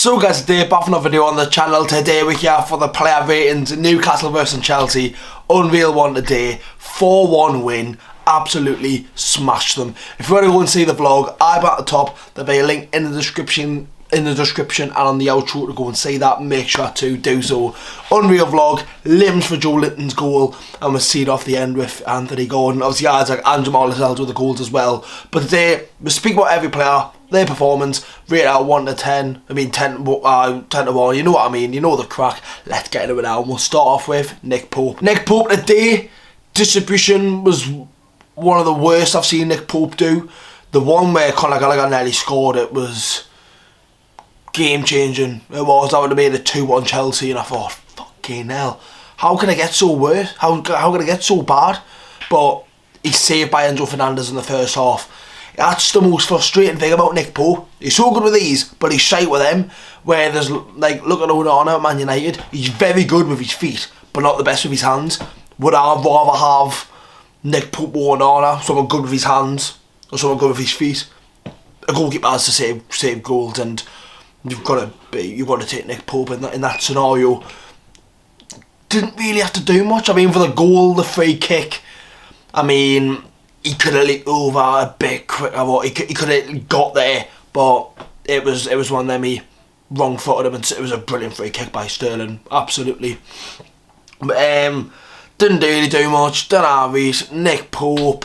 So guys, today back from a video on the channel. Today we're here for the player ratings. Newcastle versus Chelsea. Unreal one today. 4-1 win. Absolutely smashed them. If you want to go and see the vlog, I'm at the top. There'll be a link in the description and on the outro to go and see that. Make sure to do so. Unreal vlog. Limbs for Joe Linton's goal, and we'll see it off the end with Anthony Gordon. Obviously Isaac and Jamal Lascelles with the goals as well. But today we speak about every player, their performance, rate out 1 to 10. I mean 10 to 1, you know what I mean, you know the crack. Let's get into it now. We'll start off with Nick Pope. Nick Pope today, distribution was one of the worst I've seen Nick Pope do. The one where Conor Gallagher nearly scored, it was game changing. It was. That would have made it 2-1 Chelsea, and I thought, fucking hell, how can I get so worse? How can I get so bad? But he's saved by Bruno Fernandes in the first half. That's the most frustrating thing about Nick Pope. He's so good with these, but he's shite with them. Where there's, like, look at Onana at Man United. He's very good with his feet, but not the best with his hands. Would I rather have Nick Pope or Onana, someone good with his hands, or someone good with his feet? A goalkeeper has to save goals, and you've got to take Nick Pope in that scenario. Didn't really have to do much. I mean, for the goal, the free kick, I mean, he could have leaped over a bit quicker. He could have got there, but it was one of them. He wrong-footed him, and it was a brilliant free kick by Sterling. Absolutely. But didn't really do much. Don't have Nick Pope.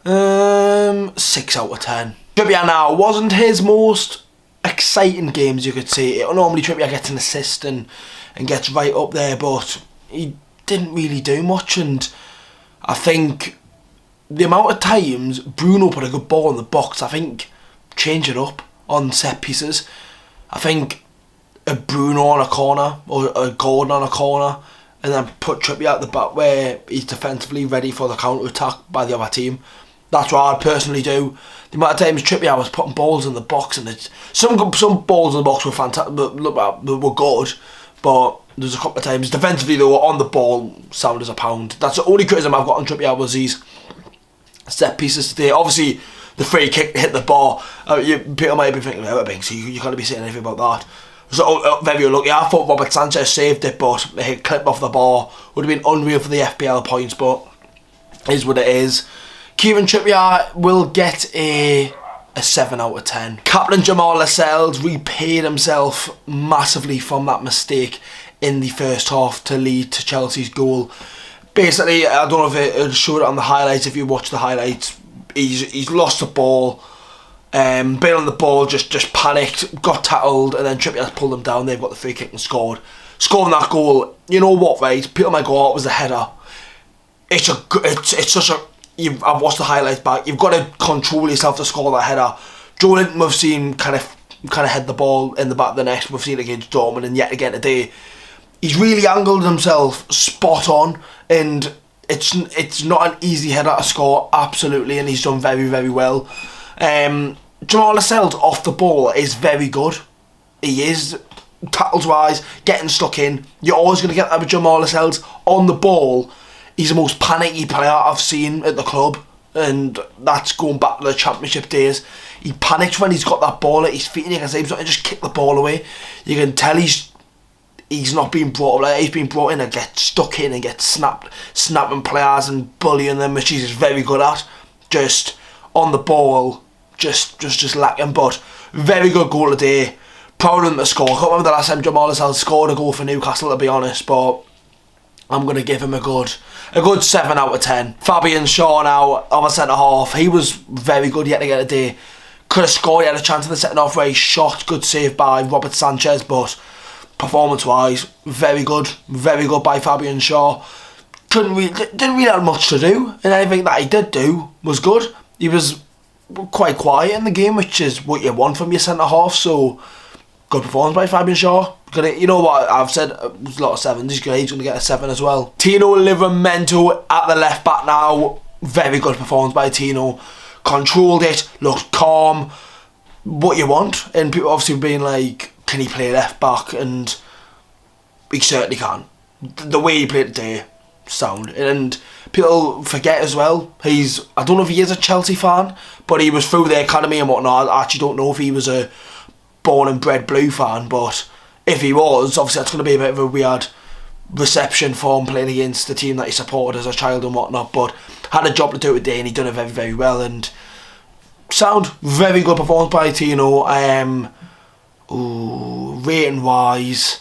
6 out of 10. Trippier now wasn't his most exciting games, you could say. Normally Trippier gets an assist and gets right up there, but he didn't really do much. And I think the amount of times Bruno put a good ball in the box, I think change it up on set pieces. I think a Bruno on a corner or a Gordon on a corner, and then put Trippier at the back where he's defensively ready for the counter attack by the other team. That's what I'd personally do. The amount of times Trippier was putting balls in the box, and some balls in the box were fantastic, were good, but there's a couple of times defensively they were on the ball, sound as a pound. That's the only criticism I've got on Trippier, was these set pieces today. Obviously, the free kick hit the bar. People might be thinking, oh, Binks, you can't be saying anything about that. So very unlucky. I thought Robert Sanchez saved it, but it hit clip off the bar. Would have been unreal for the FPL points, but it is what it is. Kieran Trippier will get a 7 out of 10. Captain Jamal Lascelles repaid himself massively from that mistake in the first half to lead to Chelsea's goal. Basically, I don't know if it showed it on the highlights. If you watch the highlights, he's lost the ball. Been on the ball, just panicked, got tackled, and then Trippier pulled him down. They've got the free kick and scored. Scoring that goal, you know what, right? People might go, oh, it was a header. It's such a... I've watched the highlights back. You've got to control yourself to score that header. Joe Linton, we've seen kind of head the ball in the back of the net. We've seen it against Dortmund, and yet again today, he's really angled himself spot on, and it's not an easy header to score, absolutely, and he's done very, very well. Jamal Lascelles off the ball is very good. He is, tackles wise, getting stuck in. You're always going to get that with Jamal Lascelles. On the ball, he's the most panicky player I've seen at the club, and that's going back to the Championship days. He panics when he's got that ball at his feet, and you can say he's not going to just kick the ball away. You can tell he's not being brought up, like he's been brought in and gets stuck in and gets snapping players and bullying them, which he's very good at. Just on the ball, just lacking, but very good goal today. Proud of him to score. I can't remember the last time Jamal Lascelles scored a goal for Newcastle, to be honest, but I'm going to give him a good 7 out of 10. Fabian Shaw now, other centre half. He was very good yet again today. Could have scored, he had a chance in the second half where he shot. Good save by Robert Sanchez, but performance-wise, very good by Fabian Shaw. Didn't really have much to do, and anything that he did do was good. He was quite quiet in the game, which is what you want from your centre half. So good performance by Fabian Shaw. You know what I've said, there's a lot of 7s. He's going to get a 7 as well. Tino Martinez at the left back now. Very good performance by Tino. Controlled it, looked calm. What you want, and people obviously being like, can he play left back? And he certainly can. The way he played today, sound. And people forget as well, I don't know if he is a Chelsea fan, but he was through the academy and whatnot. I actually don't know if he was a born and bred Blue fan, but if he was, obviously that's going to be a bit of a weird reception for him playing against the team that he supported as a child and whatnot, but had a job to do today and he done it very, very well. And sound very good performance by Tino. Rating wise,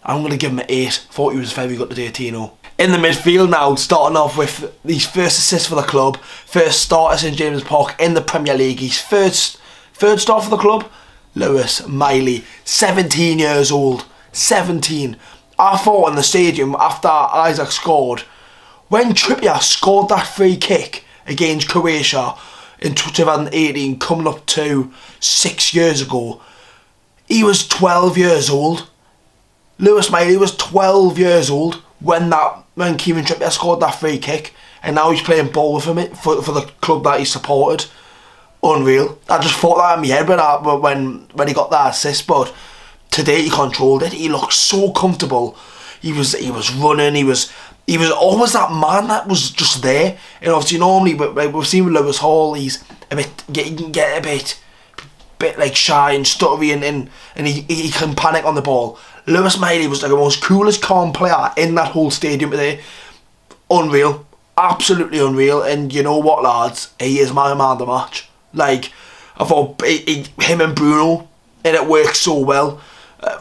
I'm going to give him an 8. Thought he was very good today, Tino. In the midfield now, starting off with his first assist for the club, first start at St James's Park in the Premier League, his third start for the club, Lewis Miley, 17 years old, 17. I thought in the stadium after Isaac scored, when Trippier scored that free kick against Croatia in 2018, coming up to 6 years ago, he was 12 years old. Lewis Miley was 12 years old when Kieran Trippier scored that free kick, and now he's playing ball for the club that he supported. Unreal. I just thought that in my head when he got that assist, but today he controlled it. He looked so comfortable. He was running. He was always that man that was just there. And obviously normally we've seen with Lewis Hall, he's he can get a bit like shy and stuttery and he can panic on the ball. Lewis Miley was like the most coolest, calm player in that whole stadium today. Unreal. Absolutely unreal. And you know what, lads? He is my man of the match. Like, I thought him and Bruno, and it works so well.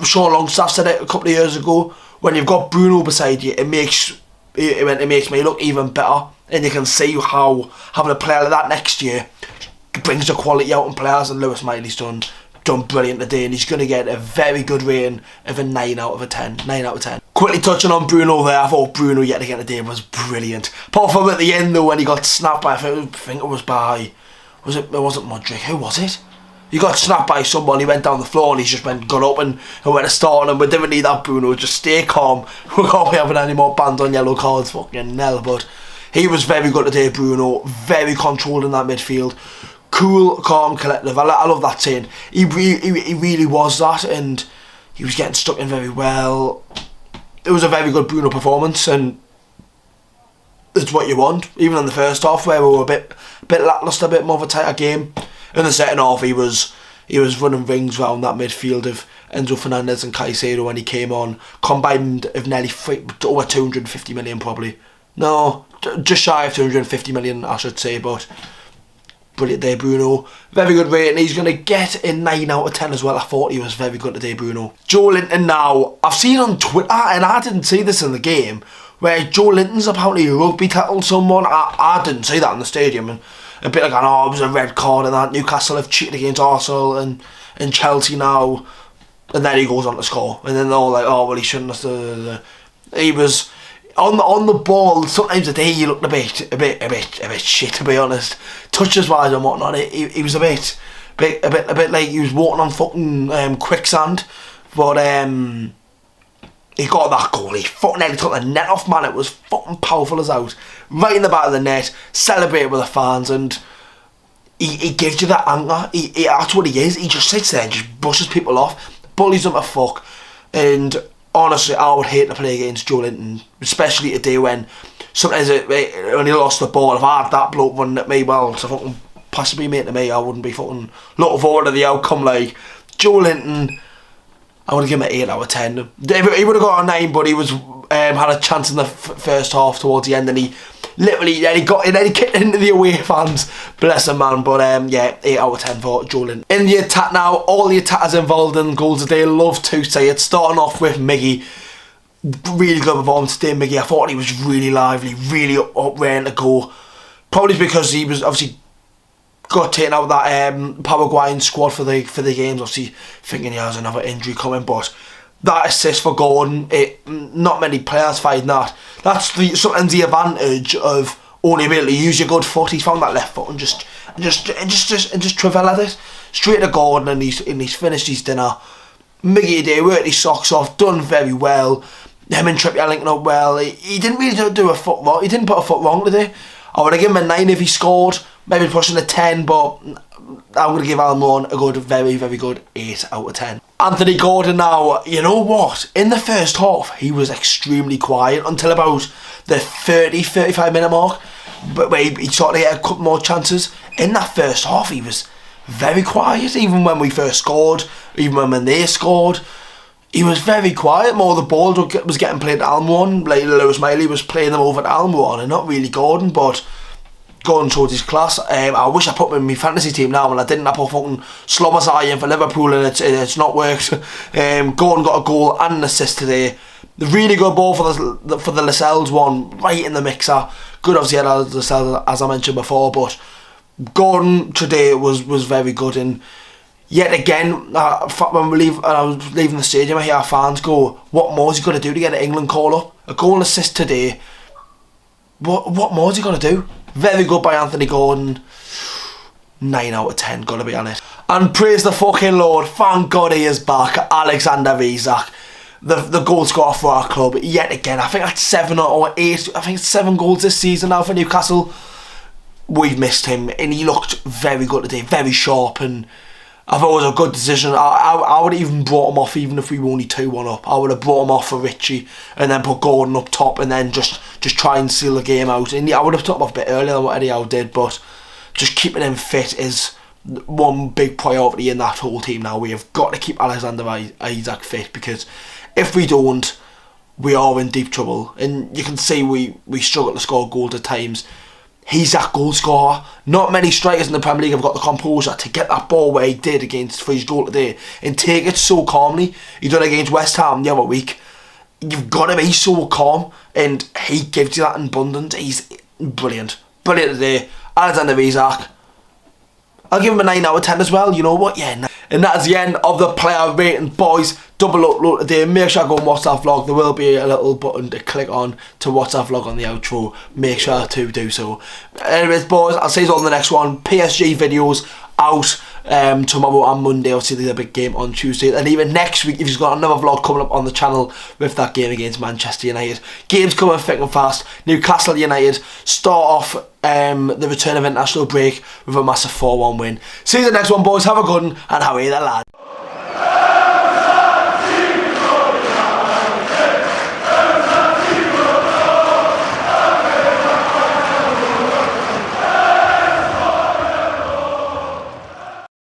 Sean Longstaff said it a couple of years ago. When you've got Bruno beside you, it makes me look even better. And you can see how having a player like that next year brings the quality out in players. And Lewis Miley's done brilliant today, and he's going to get a very good rating of a 9 out of 10. 9 out of 10. Quickly touching on Bruno there, I thought Bruno yet again today was brilliant. Apart from at the end though, when he got snapped by, I think it was by, it wasn't Modric, who was it? He got snapped by someone, he went down the floor and he just got up and went to start on him. We didn't need that, Bruno, just stay calm. We can't be having any more bans on yellow cards, fucking hell. But he was very good today, Bruno, very controlled in that midfield. Cool, calm, collective. I love that saying. He really was that, and he was getting stuck in very well. It was a very good Bruno performance, and it's what you want. Even in the first half, where we were a bit lacklustre, a bit more of a tighter game. In the second half, he was running rings around that midfield of Enzo Fernandez and Caicedo when he came on. Combined of nearly over 250 million, probably. No, just shy of 250 million, I should say, but. Brilliant day, Bruno. Very good rating. He's going to get a 9 out of 10 as well. I thought he was very good today, Bruno. Joe Linton now. I've seen on Twitter, and I didn't see this in the game, where Joe Linton's apparently rugby tackled someone. I didn't see that in the stadium. And a bit like, oh, it was a red card and that. Newcastle have cheated against Arsenal and Chelsea now. And then he goes on to score. And then they're all like, oh, well, he shouldn't have. He was... On the ball, sometimes today he looked a bit shit, to be honest. Touches wise and whatnot, he was a bit like he was walking on fucking quicksand. But he got that goal. He fucking nearly took the net off, man. It was fucking powerful as out, right in the back of the net. Celebrated with the fans, and he gives you that anger. That's what he is. He just sits there and just brushes people off, bullies them to fuck, and. Honestly, I would hate to play against Joe Linton, especially today when sometimes when he lost the ball. If I had that bloke running at me, well, it's a fucking possibly mate to me. I wouldn't be fucking looking forward to the outcome. Like Joe Linton, I would give him an 8 out of 10. He would have got a 9, but he was had a chance in the first half towards the end, and he literally he kicked into the away fans. Bless him, man. But yeah, 8 out of 10 for Joe Linton. In the attack now, all the attackers involved in goals today, love to say it. Starting off with Miggy. Really good performance today, Miggy. I thought he was really lively, really up ready to go. Probably because he was obviously got taken out of that Paraguayan squad for the games, obviously thinking he has another injury coming, but that assist for Gordon, not many players find that. That's sometimes the advantage of only being able to use your good foot. He's found that left foot and just travel at it straight to Gordon, and he's finished his dinner. Miggy today worked his socks off, done very well. Him and Trippier linking up well. He didn't really do a foot wrong. He didn't put a foot wrong today. I would have given him a 9 if he scored, maybe pushing a 10, but I'm going to give Almiron a good, very, very good 8 out of 10. Anthony Gordon now, you know what? In the first half, he was extremely quiet until about the 30-35 minute mark, but where he started to get a couple more chances. In that first half, he was very quiet, even when we first scored, even when they scored. He was very quiet. More of the ball was getting played to Almiron. Like Lewis Miley was playing them over to Almiron and not really Gordon, but Gordon showed his class. I wish I put him in my fantasy team now, and I didn't. I put fucking Slobosai in for Liverpool, and it's not worked. Gordon got a goal and an assist today. The really good ball for the Lascelles one, right in the mixer. Good, obviously, had Lascelles, as I mentioned before, but Gordon today was very good. And yet again, when I was leaving the stadium, I hear our fans go, "What more is he going to do to get an England call up?" A goal and assist today. What more is he going to do? Very good by Anthony Gordon. 9 out of 10, gotta be honest. And praise the fucking Lord, thank God he is back, Alexander Isak. The goal scorer for our club, yet again. I think that's 7 or 8, I think it's 7 goals this season now for Newcastle. We've missed him, and he looked very good today, very sharp, and I thought it was a good decision. I would have even brought him off even if we were only 2-1 up. I would have brought him off for Richie and then put Gordon up top and then just try and seal the game out. And I would have took him off a bit earlier than what Eddie Howe did, but just keeping him fit is one big priority in that whole team now. We have got to keep Alexander Isak fit, because if we don't, we are in deep trouble. And you can see we struggle to score goals at times. He's that goal scorer. Not many strikers in the Premier League have got the composure to get that ball where he did for his goal today and take it so calmly. He done it against West Ham the other week. You've got to be so calm, and he gives you that in abundance. He's brilliant. Brilliant today. Alexander Isak. I'll give him a 9 out of 10 as well. You know what? Yeah. And that's the end of the player rating, boys. Double upload today. Make sure I go and watch that vlog. There will be a little button to click on to watch that vlog on the outro. Make sure to do so. Anyways, boys, I'll see you all in the next one. PSG videos out tomorrow and Monday. Obviously, there's a big game on Tuesday. And even next week, if you've got another vlog coming up on the channel with that game against Manchester United. Games coming thick and fast. Newcastle United start off the return of international break with a massive 4-1 win. See you in the next one, boys. Have a good one, and how are you there, lad?